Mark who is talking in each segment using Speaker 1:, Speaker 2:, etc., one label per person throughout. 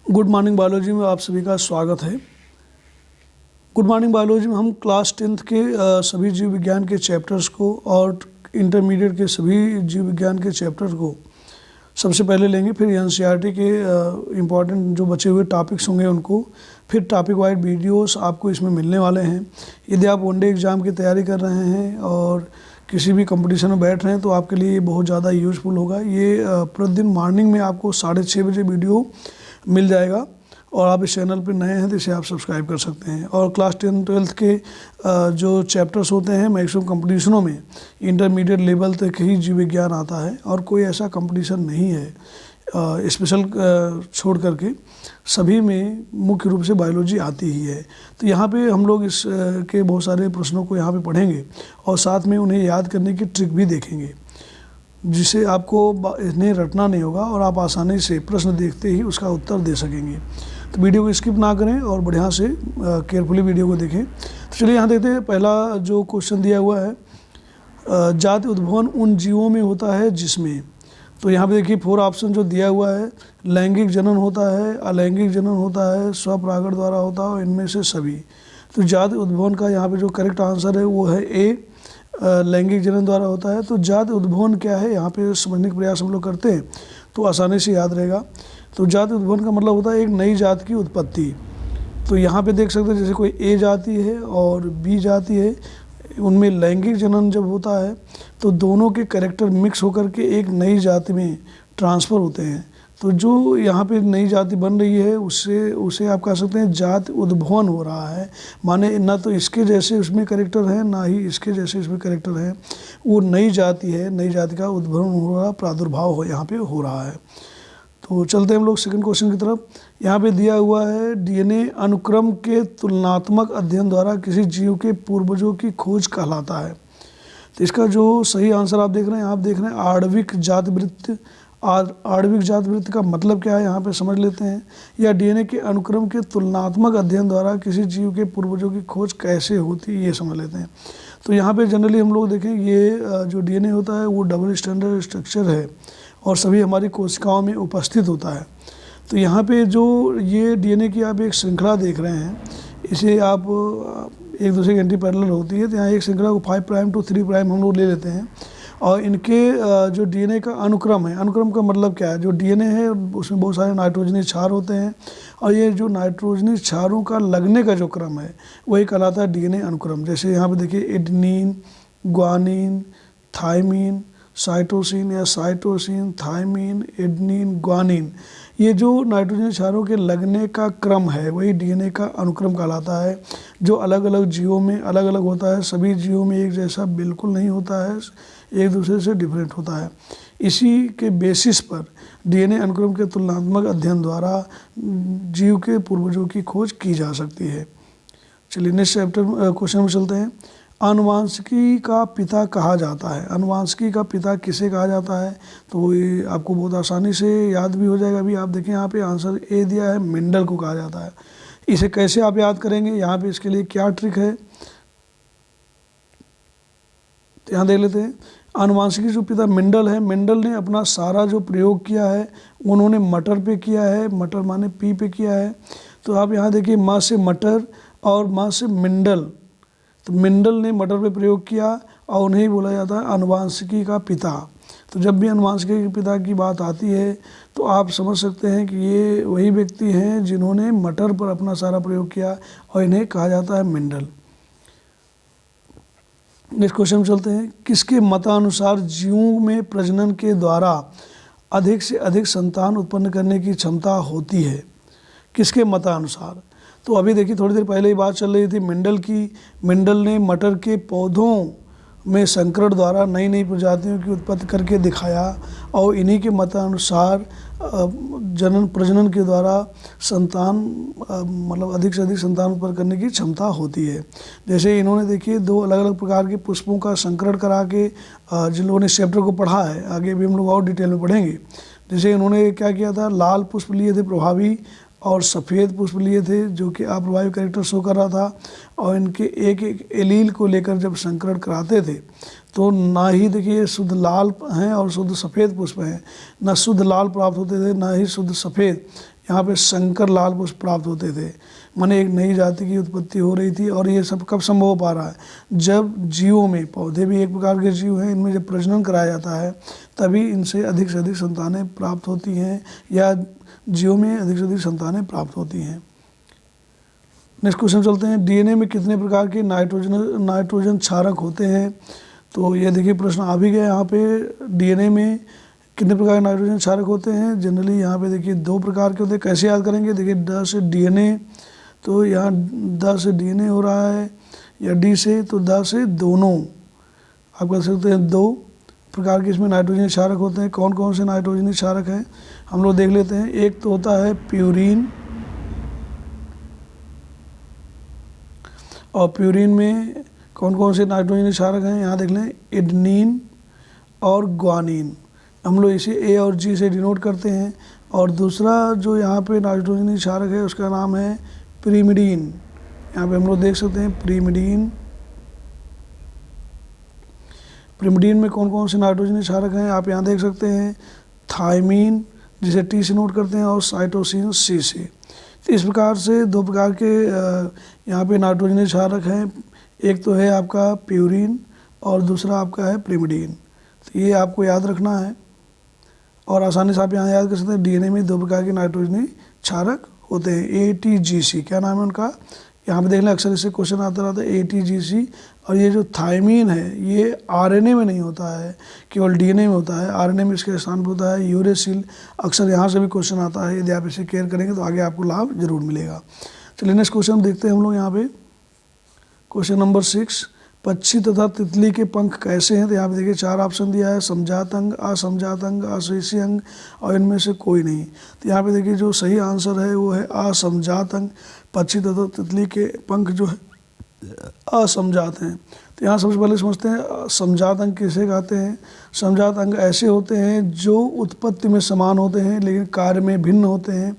Speaker 1: Good morning biology में आप सभी का स्वागत है। गुड मॉर्निंग बायोलॉजी में हम क्लास 10th के सभी जीव विज्ञान के चैप्टर्स को और इंटरमीडिएट के सभी जीव विज्ञान के चैप्टर्स को सबसे पहले लेंगे, फिर एनसीईआरटी के इम्पॉर्टेंट जो बचे हुए टॉपिक्स होंगे उनको, फिर टॉपिक वाइज वीडियोस आपको इसमें मिलने वाले हैं। यदि आप वनडे एग्ज़ाम की तैयारी कर रहे हैं और किसी भी कंपटीशन में बैठ रहे हैं तो आपके लिए ये बहुत ज़्यादा यूज़फुल होगा। ये प्रतिदिन मॉर्निंग में आपको 6:30 बजे वीडियो मिल जाएगा और आप इस चैनल पर नए हैं तो इसे आप सब्सक्राइब कर सकते हैं। और क्लास 10 12th के जो चैप्टर्स होते हैं मैक्सिमम कंपटीशनों में इंटरमीडिएट लेवल तक ही जीव विज्ञान आता है और कोई ऐसा कंपटीशन नहीं है स्पेशल छोड़ करके, सभी में मुख्य रूप से बायोलॉजी आती ही है। तो यहाँ पे हम लोग इस के बहुत सारे प्रश्नों को यहाँ पे पढ़ेंगे और साथ में उन्हें याद करने की ट्रिक भी देखेंगे, जिससे आपको इन्हें रटना नहीं होगा और आप आसानी से प्रश्न देखते ही उसका उत्तर दे सकेंगे। तो वीडियो को स्किप ना करें और बढ़िया से केयरफुली वीडियो को देखें। तो चलिए यहाँ देखते हैं, पहला जो क्वेश्चन दिया हुआ है, जाति उद्भवन उन जीवों में होता है जिसमें, तो यहाँ पे देखिए 4 ऑप्शन जो दिया हुआ है, लैंगिक जनन होता है, अलैंगिक जनन होता है, स्वपरागण द्वारा होता है और इनमें से सभी। तो जाति उद्भवन का यहाँ पे जो करेक्ट आंसर है वो है ए, लैंगिक जनन द्वारा होता है। तो जाति उद्भवन क्या है यहाँ पे समझने का प्रयास हम लोग करते हैं तो आसानी से याद रहेगा। तो जाति उद्भवन का मतलब होता है एक नई जाति की उत्पत्ति। तो यहाँ पे देख सकते हैं जैसे कोई ए जाति है और बी जाति है, उनमें लैंगिक जनन जब होता है तो दोनों के कैरेक्टर मिक्स होकर के एक नई जाति में ट्रांसफ़र होते हैं। तो जो यहाँ पे नई जाति बन रही है उसे आप कह सकते हैं जाति उद्भवन हो रहा है। माने ना तो इसके जैसे उसमें कैरेक्टर है ना ही इसके जैसे इसमें कैरेक्टर है, वो नई जाति है, नई जाति का उद्भवन हो रहा, प्रादुर्भाव हो यहाँ पे हो रहा है। तो चलते हैं हम लोग सेकंड क्वेश्चन की तरफ। यहाँ पे दिया हुआ है डीएनए अनुक्रम के तुलनात्मक अध्ययन द्वारा किसी जीव के पूर्वजों की खोज कहलाता है। तो इसका जो सही आंसर आप देख रहे हैं, आणविक जातवृत्त। आणविक जातवृत्त का मतलब क्या है यहाँ पे समझ लेते हैं। या डीएनए के अनुक्रम के तुलनात्मक अध्ययन द्वारा किसी जीव के पूर्वजों की खोज कैसे होती है ये समझ लेते हैं। तो यहाँ पे जनरली हम लोग देखें ये जो डीएनए होता है वो डबल स्टैंडर्ड स्ट्रक्चर है और सभी हमारी कोशिकाओं में उपस्थित होता है। तो यहाँ पे जो ये डीएनए की आप एक श्रृंखला देख रहे हैं, इसे आप एक दूसरे की एंटी पैरेलल होती है। तो यहाँ एक श्रृंखला को 5 प्राइम to 3 प्राइम हम लोग ले लेते हैं और इनके जो डीएनए का अनुक्रम है, अनुक्रम का मतलब क्या है, जो डीएनए है उसमें बहुत सारे नाइट्रोजनी क्षार होते हैं और ये जो नाइट्रोजनी क्षारों का लगने का जो क्रम है वही कहलाता है डीएनए अनुक्रम। जैसे यहाँ पे देखिए एडेनिन, ग्वानिन, थायमिन, साइटोसिन या साइटोसिन, थायमिन, एडेनिन, ग्वानिन, ये जो नाइट्रोजन क्षारों के लगने का क्रम है वही डीएनए का अनुक्रम कहलाता है, जो अलग अलग जीवों में अलग अलग होता है। सभी जीवों में एक जैसा बिल्कुल नहीं होता है, एक दूसरे से डिफरेंट होता है। इसी के बेसिस पर डीएनए अनुक्रम के तुलनात्मक अध्ययन द्वारा जीव के पूर्वजों की खोज की जा सकती है। चलिए नेक्स्ट चैप्टर क्वेश्चन में चलते हैं। आनुवांशिकी का पिता कहा जाता है। आनुवांशिकी का पिता किसे कहा जाता है, तो ये आपको बहुत आसानी से याद भी हो जाएगा। अभी आप देखें यहाँ पे आंसर ए दिया है, मेंडल को कहा जाता है। इसे कैसे आप याद करेंगे, यहाँ पे इसके लिए क्या ट्रिक है, तो यहाँ देख लेते हैं। आनुवांशिकी जो पिता मेंडल है, मेंडल ने अपना सारा जो प्रयोग किया है उन्होंने मटर पे किया है, मटर माने पी पे किया है। तो आप यहाँ देखिए माँ से मटर और माँ से मेंडल, तो मेंडल ने मटर पे प्रयोग किया और उन्हें बोला जाता है आनुवांशिकी का पिता। तो जब भी आनुवांशिकी के पिता की बात आती है तो आप समझ सकते हैं कि ये वही व्यक्ति हैं जिन्होंने मटर पर अपना सारा प्रयोग किया और इन्हें कहा जाता है मेंडल। नेक्स्ट क्वेश्चन में चलते हैं। किसके मतानुसार जीवों में प्रजनन के द्वारा अधिक से अधिक संतान उत्पन्न करने की क्षमता होती है? किसके मतानुसार? तो अभी देखिए थोड़ी देर पहले ही बात चल रही थी मेंडल की। मेंडल ने मटर के पौधों में संकरण द्वारा नई नई प्रजातियों की उत्पत्ति करके दिखाया और इन्हीं के मतानुसार प्रजनन के द्वारा संतान मतलब अधिक से अधिक संतान उत्पन्न करने की क्षमता होती है। जैसे इन्होंने देखिए 2 अलग अलग प्रकार के पुष्पों का संकरण करा के, जिन लोगों ने इस चैप्टर को पढ़ा है आगे भी हम लोग और डिटेल में पढ़ेंगे। जैसे इन्होंने क्या किया था, लाल पुष्प लिए थे प्रभावी और सफ़ेद पुष्प लिए थे जो कि अप्रभावी कैरेक्टर शो कर रहा था, और इनके एक एक एलील को लेकर जब संकरण कराते थे तो ना ही देखिए शुद्ध लाल हैं और शुद्ध सफ़ेद पुष्प हैं, ना शुद्ध लाल प्राप्त होते थे ना ही शुद्ध सफ़ेद। यहाँ पे संकर लाल पुष्प प्राप्त होते थे, माने एक नई जाति की उत्पत्ति हो रही थी। और ये सब कब संभव हो पा रहा है, जब जीवों में, पौधे भी एक प्रकार के जीव हैं, इनमें जब प्रजनन कराया जाता है तभी इनसे अधिक से अधिक संतानें प्राप्त होती हैं, या जीवों में अधिक से अधिक संतानें प्राप्त होती हैं। नेक्स्ट क्वेश्चन चलते हैं, डीएनए में कितने प्रकार के नाइट्रोजन क्षारक होते हैं। तो ये देखिए प्रश्न आ भी गया यहाँ पे, डीएनए में कितने प्रकार के नाइट्रोजन क्षारक होते हैं। जनरली यहाँ पे देखिए 2 प्रकार के होते हैं। कैसे याद करेंगे, देखिए ड से डीएनए, तो यहाँ द से डीएनए हो रहा है, या डी से, तो द से दोनों। आप कह सकते हैं 2 प्रकार के इसमें नाइट्रोजन क्षारक होते हैं। कौन कौन से नाइट्रोजन क्षारक हैं हम लोग देख लेते हैं। एक तो होता है प्यूरिन, और प्यूरिन में कौन कौन से नाइट्रोजन क्षारक हैं, यहाँ देख लें, एडेनिन और ग्वानिन। हम लोग इसे ए और जी से डिनोट करते हैं। और दूसरा जो यहाँ पे नाइट्रोजन क्षारक है उसका नाम है प्रीमिडीन। यहाँ पे हम लोग देख सकते हैं प्रीमिडीन। प्रीमिडीन में कौन कौन से नाइट्रोजन क्षारक हैं आप यहाँ देख सकते हैं, थायमीन जिसे टी से नोट करते हैं, और साइटोसिन सी से। तो इस प्रकार से 2 प्रकार के यहाँ पे नाइट्रोजन क्षारक हैं। एक तो है आपका प्यूरिन और दूसरा आपका है प्रीमिडीन। तो ये आपको याद रखना है, और आसानी से आप यहाँ याद कर सकते हैं। डीएनए में 2 प्रकार के नाइट्रोजन क्षारक होते हैं, ATGC, क्या नाम है उनका, यहाँ पे देख लें, अक्सर इससे क्वेश्चन आता रहता है ATGC। और ये जो थायमीन है ये आरएनए में नहीं होता है, केवल डीएनए में होता है। आरएनए में इसके स्थान पर होता है यूरेसिल। अक्सर यहाँ से भी क्वेश्चन आता है, यदि आप इसे केयर करेंगे तो आगे आपको लाभ जरूर मिलेगा। चलिए नेक्स्ट क्वेश्चन देखते हैं हम लोग यहाँ पे। क्वेश्चन नंबर 6, पक्षी तथा तितली के पंख कैसे हैं। तो यहाँ पे देखिए 4 ऑप्शन दिया है, समझात अंग, असमझात अंग, अशेषी अंग, और इनमें से कोई नहीं। तो यहाँ पे देखिए जो सही आंसर है वो है असमझात अंग। पक्षी तथा तितली के पंख जो है असमझात हैं। तो यहाँ सबसे पहले समझते हैं समझात अंग किसे कहते हैं। समझात अंग ऐसे होते हैं जो उत्पत्ति में समान होते हैं लेकिन कार्य में भिन्न होते हैं।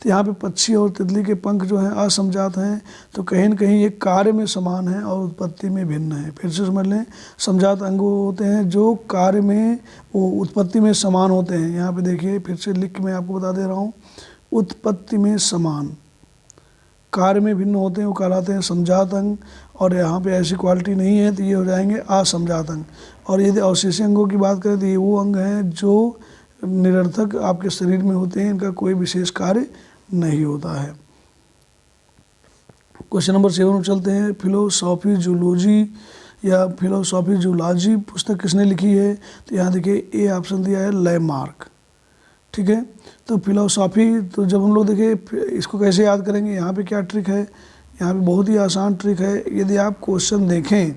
Speaker 1: तो यहाँ पे पक्षी और तितली के पंख जो हैं असमझात हैं, तो कहीं न कहीं ये कार्य में समान है और उत्पत्ति में भिन्न है। फिर से समझ लें, समझात अंग होते हैं जो कार्य में, वो उत्पत्ति में समान होते हैं। यहाँ पे देखिए फिर से लिख के मैं आपको बता दे रहा हूँ, उत्पत्ति में समान, कार्य में भिन्न होते हैं, वो कहलाते हैं समझात अंग। और यहाँ पे ऐसी क्वालिटी नहीं है तो ये हो जाएंगे असमझात अंग। और यदि अवशेषी अंगों की बात करें तो ये वो अंग हैं जो निरर्थक आपके शरीर में होते हैं, इनका कोई विशेष कार्य नहीं होता है। क्वेश्चन नंबर 7 में चलते हैं। फिलोसॉफी जूलॉजी या फिलोसॉफी जूलॉजी पुस्तक किसने लिखी है। तो यहाँ देखिए ए ऑप्शन दिया है लैमार्क। ठीक है, तो फिलोसॉफी, तो जब हम लोग देखिए इसको कैसे याद करेंगे, यहाँ पे क्या ट्रिक है, यहाँ पे बहुत ही आसान ट्रिक है। यदि आप क्वेश्चन देखें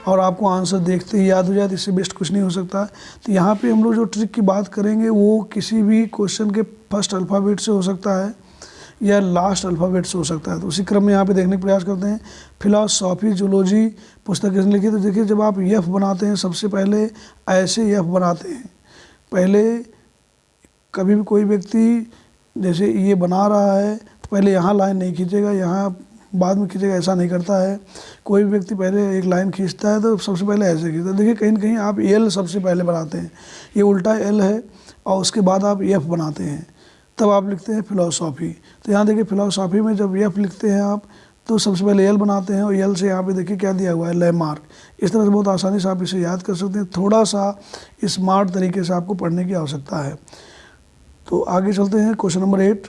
Speaker 1: और आपको आंसर देखते ही याद हो जाए तो इससे बेस्ट कुछ नहीं हो सकता। तो यहाँ पे हम लोग जो ट्रिक की बात करेंगे वो किसी भी क्वेश्चन के फर्स्ट अल्फ़ाबेट से हो सकता है या लास्ट अल्फ़ाबेट से हो सकता है। तो उसी क्रम में यहाँ पे देखने का प्रयास करते हैं। फिलोसॉफी जूलॉजी पुस्तक किसने लिखी। तो देखिए जब आप एफ बनाते हैं सबसे पहले ऐसे एफ बनाते हैं। पहले कभी भी कोई व्यक्ति जैसे ये बना रहा है तो पहले यहाँ लाइन नहीं खींचेगा, यहाँ बाद में खींचेगा, ऐसा नहीं करता है। कोई भी व्यक्ति पहले एक लाइन खींचता है तो सबसे पहले ऐसे खींचता है। देखिए कहीं ना कहीं आप एल सबसे पहले बनाते हैं, ये उल्टा एल है, और उसके बाद आप एफ बनाते हैं, तब आप लिखते हैं फिलोसॉफी। तो यहाँ देखिए फिलोसॉफी में जब एफ लिखते हैं आप तो सबसे पहले एल बनाते हैं, और एल से यहाँ पे देखिए क्या दिया हुआ है, लैमार्क। इस तरह से बहुत आसानी से आप इसे याद कर सकते हैं। थोड़ा सा स्मार्ट तरीके से आपको पढ़ने की आवश्यकता है। तो आगे चलते हैं। क्वेश्चन नंबर 8,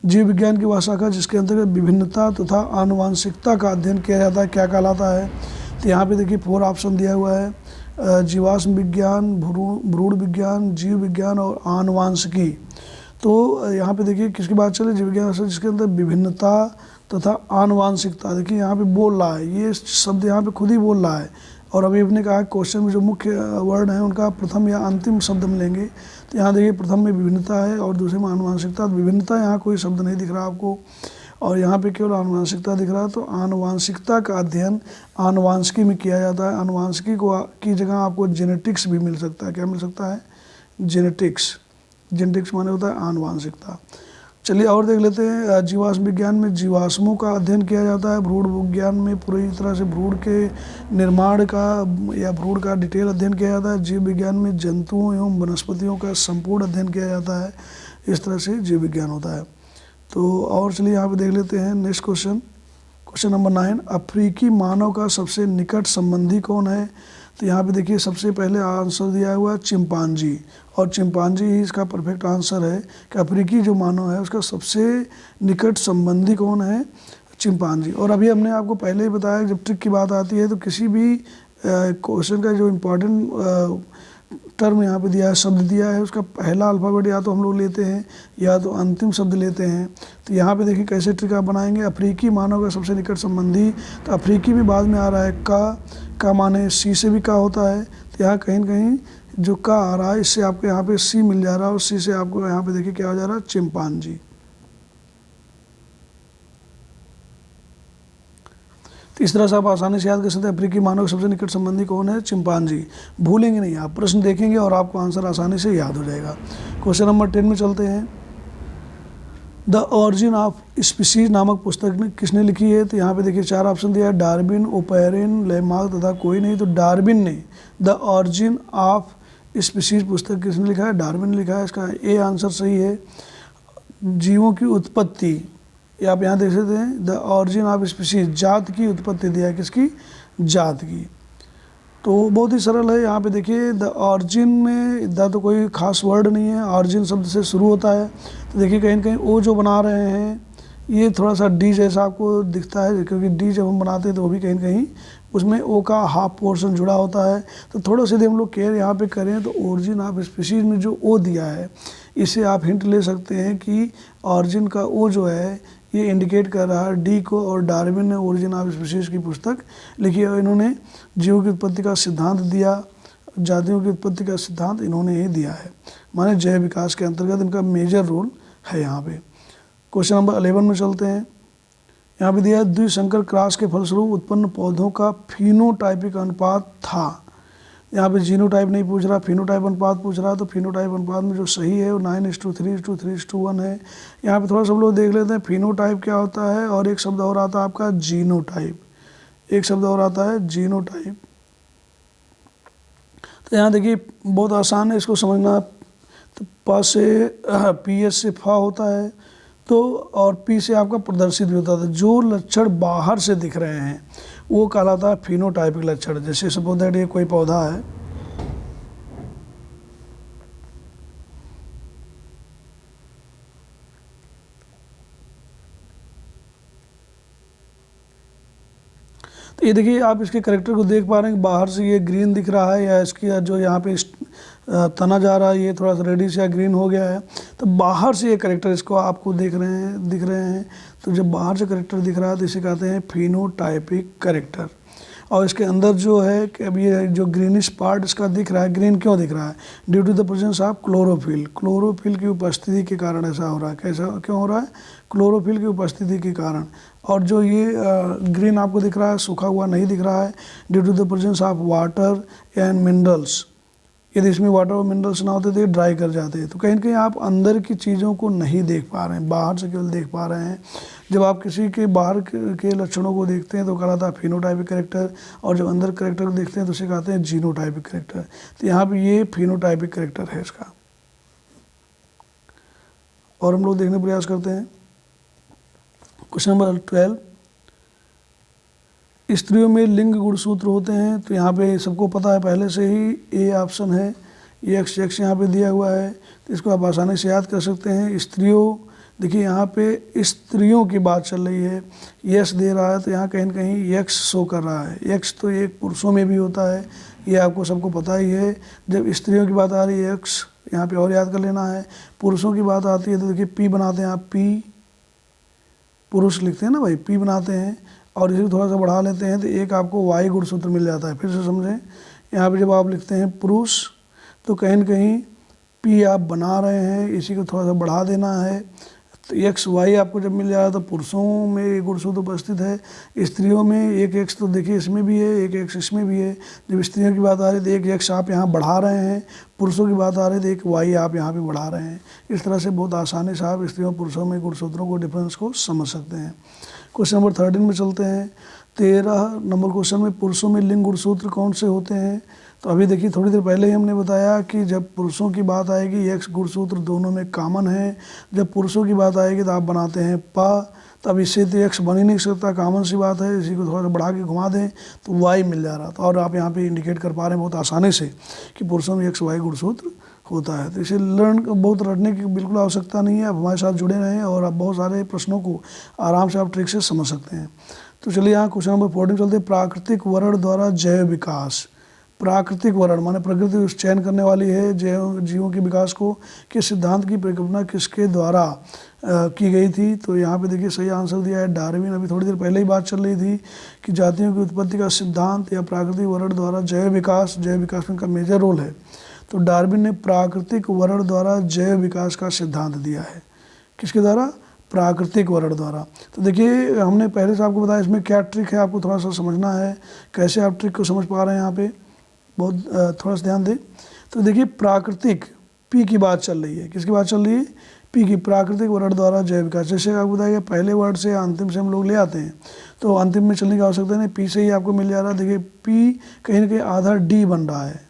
Speaker 1: जीव विज्ञान की वह शाखा जिसके अंतर्गत विभिन्नता तथा आनुवांशिकता का अध्ययन किया जाता है क्या कहलाता है। तो यहाँ पे देखिए 4 ऑप्शन दिया हुआ है, जीवाश्म विज्ञान, भ्रूण विज्ञान, जीव विज्ञान और आनुवांशिकी। तो यहाँ पे देखिए किसकी बात चले, जीव विज्ञान जिसके अंदर विभिन्नता तथा आनुवांशिकता। देखिए यहाँ पे बोल रहा है, ये शब्द यहाँ पे खुद ही बोल रहा है, और अभी अपने कहा क्वेश्चन में जो मुख्य वर्ड हैं उनका प्रथम या अंतिम शब्द में लेंगे। तो यहाँ देखिए प्रथम में विभिन्नता है और दूसरे में आनुवांशिकता। विभिन्नता यहाँ कोई शब्द नहीं दिख रहा आपको, और यहाँ पे केवल आनुवांशिकता दिख रहा है। तो आनुवांशिकता का अध्ययन आनुवांशिकी में किया जाता है। आनुवांशिकी को की जगह आपको जेनेटिक्स भी मिल सकता है। क्या मिल सकता है, जेनेटिक्स। जेनेटिक्स माने होता है आनुवांशिकता। चलिए और देख लेते हैं। जीवाश्म विज्ञान में जीवाश्मों का अध्ययन किया जाता है। भ्रूण विज्ञान में पूरी तरह से भ्रूण के निर्माण का या भ्रूण का डिटेल अध्ययन किया जाता है। जीव विज्ञान में जंतुओं एवं वनस्पतियों का संपूर्ण अध्ययन किया जाता है। इस तरह से जीव विज्ञान होता है। तो और चलिए यहाँ पे देख लेते हैं नेक्स्ट क्वेश्चन। क्वेश्चन नंबर 9, अफ्रीकी मानव का सबसे निकट संबंधी कौन है? तो यहाँ पे देखिए सबसे पहले आंसर दिया हुआ है चिंपांजी, और चिंपांजी ही इसका परफेक्ट आंसर है कि अफ्रीकी जो मानव है उसका सबसे निकट संबंधी कौन है? चिंपांजी। और अभी हमने आपको पहले ही बताया जब ट्रिक की बात आती है तो किसी भी क्वेश्चन का जो इम्पोर्टेंट टर्म यहाँ पे दिया है, शब्द दिया है, उसका पहला अल्फ़ाबेट या तो हम लोग लेते हैं या तो अंतिम शब्द लेते हैं। तो यहाँ पे देखिए कैसे ट्रिक आप बनाएंगे। अफ्रीकी मानव का सबसे निकट संबंधी, तो अफ्रीकी भी बाद में आ रहा है, का माने सी से भी का होता है, तो यहाँ कहीं न कहीं जो का आ रहा है इससे आपको यहाँ पे सी मिल जा रहा है, और सी से आपको यहाँ पे देखिए क्या हो जा रहा है? चिंपांजी। तो इस तरह से आप आसानी से याद कर सकते हैं अफ्रीकी मानव का सबसे निकट संबंधी कौन है? चिंपांजी। भूलेंगे नहीं, आप प्रश्न देखेंगे और आपको आंसर आसानी से याद हो जाएगा। क्वेश्चन नंबर 10 में चलते हैं। द ऑरिजिन ऑफ स्पीसीज नामक पुस्तक किसने लिखी है? तो यहाँ पे देखिए 4 ऑप्शन दिया है, डार्विन, ओपेरिन, लेमार्क तथा कोई नहीं। तो डार्विन ने द ऑरिजिन ऑफ स्पीसीज पुस्तक किसने लिखा है? डार्विन ने लिखा है। इसका ए आंसर सही है। जीवों की उत्पत्ति, ये आप यहाँ देख सकते हैं, द ऑरिजिन ऑफ स्पीसीज, जात की उत्पत्ति दिया है, किसकी? जात की। तो बहुत ही सरल है। यहाँ पे देखिए द ऑरिजिन में द तो कोई खास वर्ड नहीं है, ऑरिजिन शब्द से शुरू होता है। तो देखिए कहीं ना कहीं ओ जो बना रहे हैं ये थोड़ा सा डी जैसा आपको दिखता है, क्योंकि डी जब हम बनाते हैं तो वो भी कहीं ना कहीं उसमें ओ का हाफ पोर्शन जुड़ा होता है। तो थोड़ा सा यदि हम लोग केयर यहाँ पे करें तो ओरिजिन ऑफ स्पीसीज में जो ओ दिया है इससे आप हिंट ले सकते हैं कि ऑरिजिन का ओ जो है ये इंडिकेट कर रहा है डी को, और डार्विन ने ओरिजिन ऑफ स्पीसीज की पुस्तक लिखी है। इन्होंने जीवों की उत्पत्ति का सिद्धांत दिया, जातियों की उत्पत्ति का सिद्धांत इन्होंने ही दिया है, माने जैव विकास के अंतर्गत इनका मेजर रोल है यहाँ पे। क्वेश्चन नंबर 11 में चलते हैं। यहाँ पे दिया है द्विसंकर क्रॉस के फलस्वरूप उत्पन्न पौधों का फिनोटाइपिक अनुपात था। यहाँ पे जीनोटाइप नहीं पूछ रहा, फिनोटाइप अनुपात पूछ रहा है। तो फिनोटाइप अनुपात में जो सही है वो 9:3:3:1 है। यहाँ पे थोड़ा सब लोग देख लेते हैं फिनोटाइप क्या होता है, और एक शब्द और आता है आपका जीनोटाइप, एक शब्द और आता है जीनोटाइप। तो यहाँ देखिए बहुत आसान है इसको समझना। तो प से पी एस से फा होता है, तो और पी से आपका प्रदर्शित भी होता था। जो लक्षण बाहर से दिख रहे हैं वो कहलाता है फिनोटाइपिक लक्षण। जैसे सपोज दैट ये कोई पौधा है, तो ये देखिए आप इसके करेक्टर को देख पा रहे हैं कि बाहर से ये ग्रीन दिख रहा है, या इसकी जो यहाँ पे तना जा रहा है ये थोड़ा सा रेडिश या ग्रीन हो गया है। तो बाहर से ये करेक्टर इसको आपको दिख रहे हैं। तो जब बाहर से करेक्टर दिख रहा है तो इसे कहते हैं फिनोटाइपिक करेक्टर। और इसके अंदर जो है कि अब ये जो ग्रीनिश पार्ट इसका दिख रहा है, ग्रीन क्यों दिख रहा है? Due to the presence of chlorophyll, chlorophyll की उपस्थिति के कारण ऐसा हो रहा है। कैसा क्यों हो रहा है? क्लोरोफिल की उपस्थिति के कारण। और जो ये ग्रीन आपको दिख रहा है सूखा हुआ नहीं दिख रहा है, due to the presence of water and minerals. यदि इसमें वाटर और मिनरल्स ना होते तो ये ड्राई कर जाते हैं। तो कहीं ना कहीं आप अंदर की चीज़ों को नहीं देख पा रहे हैं, बाहर से केवल देख पा रहे हैं। जब आप किसी के बाहर के लक्षणों को देखते हैं तो कहलाता है फिनोटाइपिक करेक्टर, और जब अंदर करेक्टर को देखते हैं तो उसे कहते हैं जीनोटाइपिक करेक्टर। तो यहाँ पे ये फिनोटाइपिक करेक्टर है इसका। और हम लोग देखने का प्रयास करते हैं क्वेश्चन नंबर 12। स्त्रियों में लिंग गुणसूत्र होते हैं। तो यहाँ पे सबको पता है पहले से ही, ए ऑप्शन है, एक्स यहाँ पे दिया हुआ है। तो इसको आप आसानी से याद कर सकते हैं। स्त्रियों, देखिए यहाँ पे स्त्रियों की बात चल रही है, यस दे रहा है, तो यहाँ कहीं ना कहीं यक्स शो कर रहा है। यक्स तो एक पुरुषों में भी होता है, ये आपको सबको पता ही है। जब स्त्रियों की बात आ रही है यक्स, यहाँ पे और याद कर लेना है। पुरुषों की बात आती है तो देखिए पी बनाते हैं आप, पी पुरुष लिखते हैं ना भाई, पी बनाते हैं, और इसे थोड़ा सा बढ़ा लेते हैं तो एक आपको वाई गुणसूत्र मिल जाता है। फिर से समझें, यहाँ पे जब आप लिखते हैं पुरुष तो कहीं न कहीं पी आप बना रहे हैं, इसी को थोड़ा सा बढ़ा देना है। तो एक्स वाई आपको जब मिल जाए तो पुरुषों में एक गुणसूत्र उपस्थित है। स्त्रियों में एक एक्स तो देखिए इसमें भी है, एक एक्स इसमें भी है। जब स्त्रियों की बात आ रही है तो एक एक्स आप यहाँ बढ़ा रहे हैं, पुरुषों की बात आ रही है तो एक वाई आप यहाँ पे बढ़ा रहे हैं। इस तरह से बहुत आसानी से आप स्त्रियों पुरुषों में गुणसूत्रों को डिफरेंस को समझ सकते हैं। क्वेश्चन नंबर 13 में चलते हैं। 13 नंबर क्वेश्चन में पुरुषों में लिंग गुणसूत्र कौन से होते हैं? तो अभी देखिए थोड़ी देर पहले ही हमने बताया कि जब पुरुषों की बात आएगी एक्स गुणसूत्र दोनों में कॉमन है, जब पुरुषों की बात आएगी तो आप बनाते हैं प, तब इससे तो एक्स बन ही नहीं सकता, कॉमन सी बात है। इसी को थोड़ा सा बढ़ा के घुमा दें तो वाई मिल जा रहा था, और आप यहाँ पे इंडिकेट कर पा रहे हैं बहुत आसानी से कि पुरुषों में एक्स वाई गुणसूत्र होता है। तो इसे बहुत रटने की बिल्कुल आवश्यकता नहीं है, आप हमारे साथ जुड़े रहें और आप बहुत सारे प्रश्नों को आराम से आप ट्रिक से समझ सकते हैं। तो चलिए यहाँ क्वेश्चन नंबर 14 चलते हैं। प्राकृतिक वर्ण द्वारा जैव विकास। प्राकृतिक वर्ण माने प्रकृति चयन करने वाली है जीवों के विकास को, किस सिद्धांत की परिकल्पना किसके द्वारा की गई थी? तो यहाँ पे देखिए सही आंसर दिया है डार्विन। अभी थोड़ी देर पहले ही बात चल रही थी कि जातियों की उत्पत्ति का सिद्धांत या प्राकृतिक वर्ण द्वारा जैव विकास में इनका मेजर रोल है। तो डार्विन ने प्राकृतिक वर्ण द्वारा जैव विकास का सिद्धांत दिया है। किसके द्वारा? प्राकृतिक वर्ण द्वारा। तो देखिए हमने पहले से आपको बताया इसमें क्या ट्रिक है, आपको थोड़ा सा समझना है कैसे आप ट्रिक को समझ पा रहे हैं यहाँ पे, बहुत थोड़ा सा ध्यान दें। तो देखिए प्राकृतिक पी की बात चल रही है, किसकी बात चल रही है? पी की, प्राकृतिक वर्ण द्वारा जैव विकास। जैसे आपको बताया पहले वर्ड से अंतिम से हम लोग ले आते हैं तो अंतिम में चलने की आवश्यकता नहीं, पी से ही आपको मिल जा रहा है। देखिए पी कहीं ना कहीं आधा डी बन रहा है,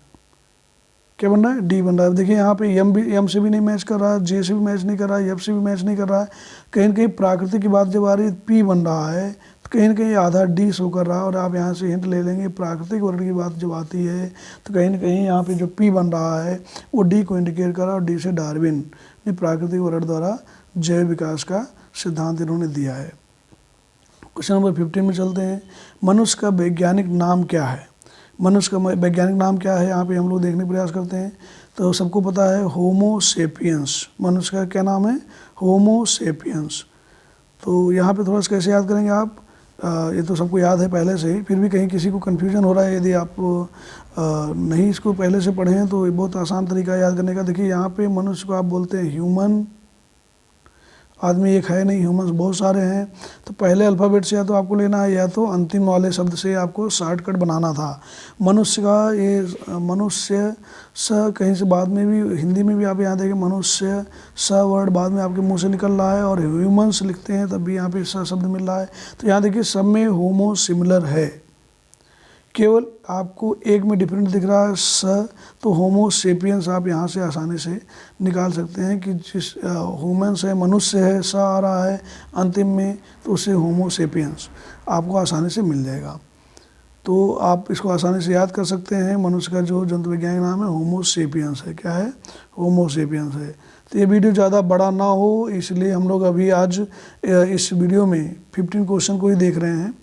Speaker 1: क्या बन रहा है? डी बन रहा है। देखिए यहाँ पे एम से भी नहीं मैच कर रहा है, जे से भी मैच नहीं कर रहा है, एफ से भी मैच नहीं कर रहा है। कहीं ना कहीं प्राकृतिक की बात जब आ रही है पी बन रहा है, तो कहीं ना कहीं आधा डी शो कर रहा है। और आप यहाँ से हिंट ले लेंगे प्राकृतिक वर्ण की बात जब आती है तो कहीं ना कहीं यहाँ पे जो पी बन रहा है वो डी को इंडिकेट कर रहा है, और डी से डार्विन ने प्राकृतिक वर्ण द्वारा जैव विकास का सिद्धांत इन्होंने दिया है। क्वेश्चन नंबर 15 में चलते हैं। मनुष्य का वैज्ञानिक नाम क्या है? मनुष्य का वैज्ञानिक नाम क्या है यहाँ पे हम लोग देखने का प्रयास करते हैं। तो सबको पता है होमो सेपियंस, मनुष्य का क्या नाम है? होमो सेपियंस। तो यहाँ पे थोड़ा सा कैसे याद करेंगे आप? ये तो सबको याद है पहले से ही, फिर भी कहीं किसी को कन्फ्यूजन हो रहा है, यदि आप नहीं इसको पहले से पढ़े हैं तो ये बहुत आसान तरीका है याद करने का। देखिए यहाँ पे मनुष्य को आप बोलते हैं ह्यूमन, आदमी एक है नहीं, ह्यूमंस बहुत सारे हैं। तो पहले अल्फ़ाबेट से या तो आपको लेना है या तो अंतिम वाले शब्द से आपको शॉर्टकट बनाना था। मनुष्य का ये मनुष्य स कहीं से बाद में भी हिंदी में भी आप यहाँ देखें मनुष्य स वर्ड बाद में आपके मुंह से निकल रहा है, और ह्यूमंस लिखते हैं तब भी यहाँ पे स शब्द मिल रहा है। तो यहाँ देखिए सब में होमो सिमिलर है, केवल आपको एक में डिफरेंट दिख रहा है स, तो होमो सेपियंस आप यहाँ से आसानी से निकाल सकते हैं कि जिस ह्यूमंस है, मनुष्य है, स आ रहा है अंतिम में, तो उससे होमो सेपियंस आपको आसानी से मिल जाएगा। तो आप इसको आसानी से याद कर सकते हैं। मनुष्य का जो जंतु वैज्ञानिक नाम है होमो सेपियंस है। क्या है? होमो सेपियंस है। तो ये वीडियो ज़्यादा बड़ा ना हो इसलिए हम लोग अभी आज इस वीडियो में 15 क्वेश्चन को ही देख रहे हैं,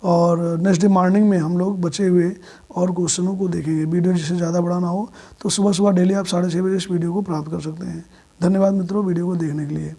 Speaker 1: और नेक्स्ट डे मॉर्निंग में हम लोग बचे हुए और क्वेश्चनों को देखेंगे। वीडियो जिससे ज़्यादा बड़ा ना हो तो सुबह सुबह डेली आप 6:30 बजे इस वीडियो को प्राप्त कर सकते हैं। धन्यवाद मित्रों वीडियो को देखने के लिए।